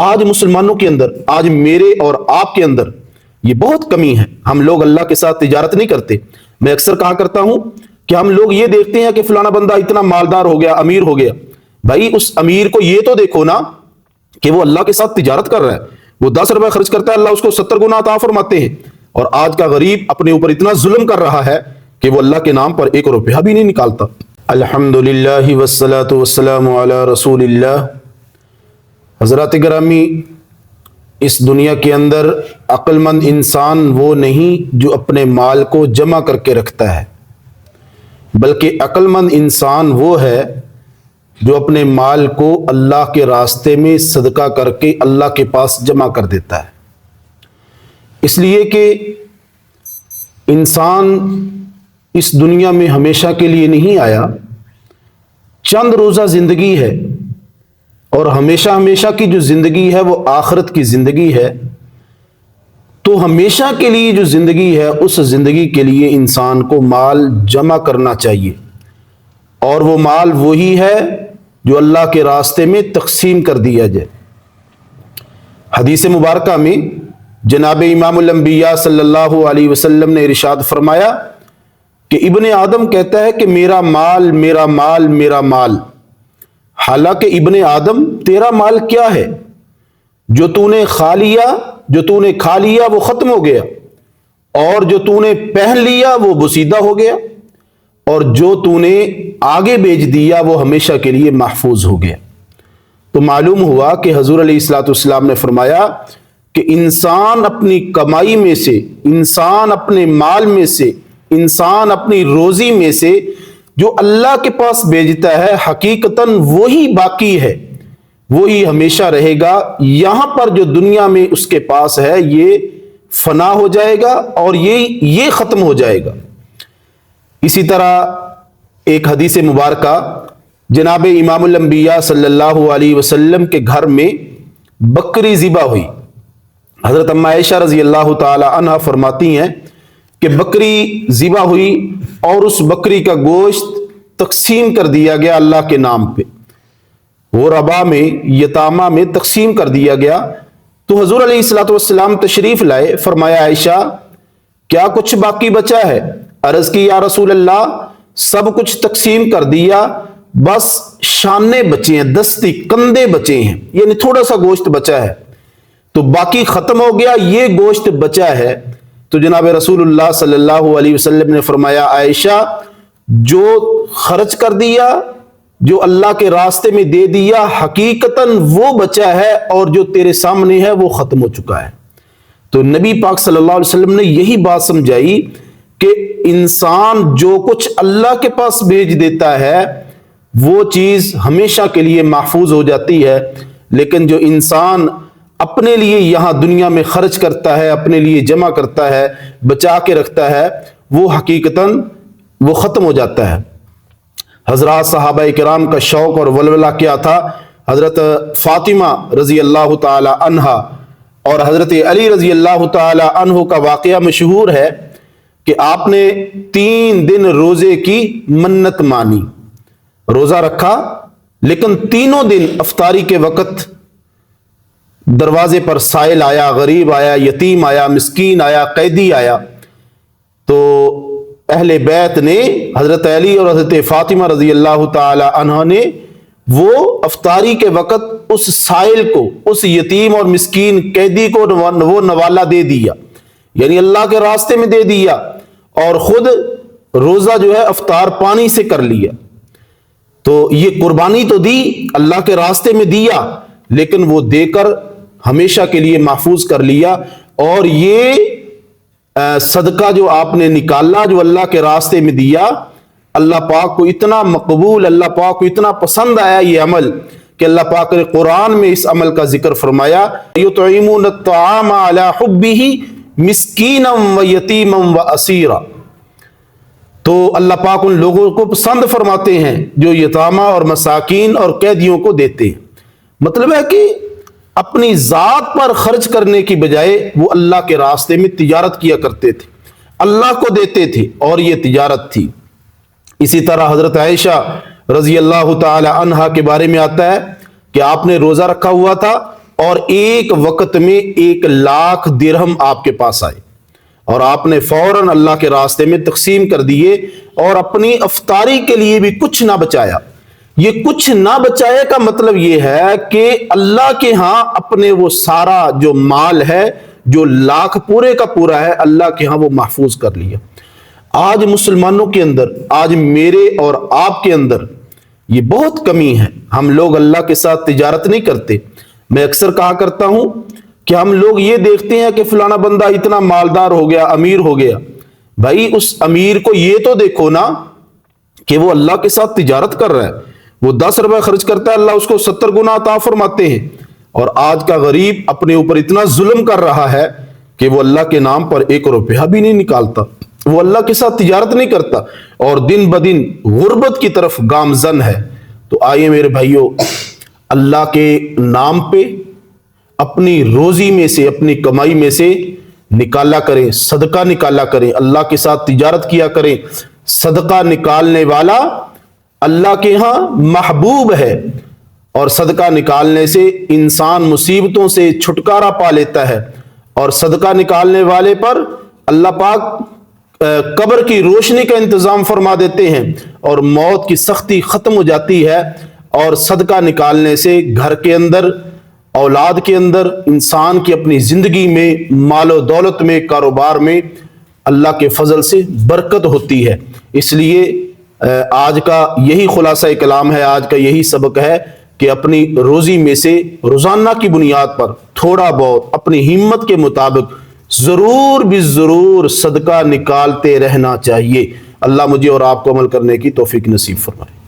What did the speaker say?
آج مسلمانوں کے اندر، آج میرے اور آپ کے اندر یہ بہت کمی ہے. ہم لوگ اللہ کے ساتھ تجارت نہیں کرتے. میں اکثر کہا کرتا ہوں کہ ہم لوگ یہ دیکھتے ہیں کہ فلانا بندہ اتنا مالدار ہو گیا، امیر ہو گیا. بھائی اس امیر کو یہ تو دیکھو نا کہ وہ اللہ کے ساتھ تجارت کر رہا ہے. وہ 10 روپے خرچ کرتا ہے، اللہ اس کو 70 گنا عطا فرماتے ہیں. اور آج کا غریب اپنے اوپر اتنا ظلم کر رہا ہے کہ وہ اللہ کے نام پر 1 روپیہ بھی نہیں نکالتا. الحمدللہ والصلاة والسلام علی رسول اللہ. حضرات گرامی، اس دنیا کے اندر عقل مند انسان وہ نہیں جو اپنے مال کو جمع کر کے رکھتا ہے، بلکہ عقل مند انسان وہ ہے جو اپنے مال کو اللہ کے راستے میں صدقہ کر کے اللہ کے پاس جمع کر دیتا ہے. اس لیے کہ انسان اس دنیا میں ہمیشہ کے لیے نہیں آیا، چند روزہ زندگی ہے، اور ہمیشہ کی جو زندگی ہے وہ آخرت کی زندگی ہے. تو ہمیشہ کے لیے جو زندگی ہے اس زندگی کے لیے انسان کو مال جمع کرنا چاہیے، اور وہ مال وہی ہے جو اللہ کے راستے میں تقسیم کر دیا جائے. حدیث مبارکہ میں جناب امام الانبیاء صلی اللہ علیہ وسلم نے ارشاد فرمایا کہ ابن آدم کہتا ہے کہ میرا مال میرا مال میرا مال. حالانکہ ابن آدم تیرا مال کیا ہے؟ جو تو نے کھا لیا وہ ختم ہو گیا، اور جو تو نے پہن لیا وہ بوسیدہ ہو گیا، اور جو تو نے آگے بیچ دیا وہ ہمیشہ کے لیے محفوظ ہو گیا. تو معلوم ہوا کہ حضور علیہ الصلوۃ والسلام نے فرمایا کہ انسان اپنی کمائی میں سے، انسان اپنے مال میں سے، انسان اپنی روزی میں سے جو اللہ کے پاس بھیجتا ہے حقیقتاً وہی باقی ہے، وہی ہمیشہ رہے گا. یہاں پر جو دنیا میں اس کے پاس ہے یہ فنا ہو جائے گا اور یہ ختم ہو جائے گا. اسی طرح ایک حدیث مبارکہ جناب امام الانبیاء صلی اللہ علیہ وسلم کے گھر میں بکری ذبح ہوئی. حضرت ام عائشہ رضی اللہ تعالی عنہا فرماتی ہیں کہ بکری ذبح ہوئی اور اس بکری کا گوشت تقسیم کر دیا گیا اللہ کے نام پہ، وہ ربا میں، یتامہ میں تقسیم کر دیا گیا. تو حضور علیہ الصلوۃ والسلام تشریف لائے، فرمایا عائشہ کیا کچھ باقی بچا ہے؟ عرض کی یا رسول اللہ سب کچھ تقسیم کر دیا، بس شانے بچے ہیں، دستی کندھے بچے ہیں، یعنی تھوڑا سا گوشت بچا ہے. تو باقی ختم ہو گیا، یہ گوشت بچا ہے. تو جناب رسول اللہ صلی اللہ علیہ وسلم نے فرمایا عائشہ جو خرچ کر دیا، جو اللہ کے راستے میں دے دیا، حقیقتاً وہ بچا ہے، اور جو تیرے سامنے ہے وہ ختم ہو چکا ہے. تو نبی پاک صلی اللہ علیہ وسلم نے یہی بات سمجھائی کہ انسان جو کچھ اللہ کے پاس بھیج دیتا ہے وہ چیز ہمیشہ کے لیے محفوظ ہو جاتی ہے، لیکن جو انسان اپنے لیے یہاں دنیا میں خرچ کرتا ہے، اپنے لیے جمع کرتا ہے، بچا کے رکھتا ہے، وہ حقیقتاً وہ ختم ہو جاتا ہے. حضرات صحابہ کرام کا شوق اور ولولہ کیا تھا. حضرت فاطمہ رضی اللہ تعالی عنہا اور حضرت علی رضی اللہ تعالی عنہ کا واقعہ مشہور ہے کہ آپ نے 3 دن روزے کی منت مانی، روزہ رکھا، لیکن 3 دن افطاری کے وقت دروازے پر سائل آیا، غریب آیا، یتیم آیا، مسکین آیا، قیدی آیا. تو اہل بیت نے، حضرت علی اور حضرت فاطمہ رضی اللہ تعالی عنہ نے وہ افطاری کے وقت اس سائل کو، اس یتیم اور مسکین قیدی کو وہ نوالہ دے دیا، یعنی اللہ کے راستے میں دے دیا، اور خود روزہ جو ہے افطار پانی سے کر لیا. تو یہ قربانی تو دی، اللہ کے راستے میں دیا، لیکن وہ دے کر ہمیشہ کے لیے محفوظ کر لیا. اور یہ صدقہ جو آپ نے نکالا، جو اللہ کے راستے میں دیا، اللہ پاک کو اتنا مقبول، اللہ پاک کو اتنا پسند آیا یہ عمل کہ اللہ پاک نے قرآن میں اس عمل کا ذکر فرمایا یطعمون الطعام علی حبہ مسکینا و یتیما و اسیرا. تو اللہ پاک ان لوگوں کو پسند فرماتے ہیں جو یتامہ اور مساکین اور قیدیوں کو دیتے ہیں. مطلب ہے کہ اپنی ذات پر خرچ کرنے کی بجائے وہ اللہ کے راستے میں تجارت کیا کرتے تھے، اللہ کو دیتے تھے، اور یہ تجارت تھی. اسی طرح حضرت عائشہ رضی اللہ تعالی عنہا کے بارے میں آتا ہے کہ آپ نے روزہ رکھا ہوا تھا اور ایک وقت میں 1,00,000 درہم آپ کے پاس آئے اور آپ نے فوراً اللہ کے راستے میں تقسیم کر دیے اور اپنی افطاری کے لیے بھی کچھ نہ بچایا. یہ کچھ نہ بچائے کا مطلب یہ ہے کہ اللہ کے ہاں اپنے وہ سارا جو مال ہے، جو لاکھ پورے کا پورا ہے، اللہ کے ہاں وہ محفوظ کر لیا. آج مسلمانوں کے اندر، آج میرے اور آپ کے اندر یہ بہت کمی ہے. ہم لوگ اللہ کے ساتھ تجارت نہیں کرتے. میں اکثر کہا کرتا ہوں کہ ہم لوگ یہ دیکھتے ہیں کہ فلانا بندہ اتنا مالدار ہو گیا، امیر ہو گیا. بھائی اس امیر کو یہ تو دیکھو نا کہ وہ اللہ کے ساتھ تجارت کر رہا ہے. وہ 10 روپے خرچ کرتا ہے، اللہ اس کو 70 گنا عطا فرماتے ہیں. اور آج کا غریب اپنے اوپر اتنا ظلم کر رہا ہے کہ وہ اللہ کے نام پر 1 روپیہ بھی نہیں نکالتا، وہ اللہ کے ساتھ تجارت نہیں کرتا اور دن بدن غربت کی طرف گامزن ہے. تو آئیے میرے بھائیوں، اللہ کے نام پہ اپنی روزی میں سے، اپنی کمائی میں سے نکالا کریں، صدقہ نکالا کریں، اللہ کے ساتھ تجارت کیا کریں. صدقہ نکالنے والا اللہ کے ہاں محبوب ہے اور صدقہ نکالنے سے انسان مصیبتوں سے چھٹکارا پا لیتا ہے اور صدقہ نکالنے والے پر اللہ پاک قبر کی روشنی کا انتظام فرما دیتے ہیں اور موت کی سختی ختم ہو جاتی ہے. اور صدقہ نکالنے سے گھر کے اندر، اولاد کے اندر، انسان کی اپنی زندگی میں، مال و دولت میں، کاروبار میں اللہ کے فضل سے برکت ہوتی ہے. اس لیے آج کا یہی خلاصہ کلام ہے، آج کا یہی سبق ہے کہ اپنی روزی میں سے روزانہ کی بنیاد پر تھوڑا بہت اپنی ہمت کے مطابق ضرور بھی ضرور صدقہ نکالتے رہنا چاہیے. اللہ مجھے اور آپ کو عمل کرنے کی توفیق نصیب فرمائے.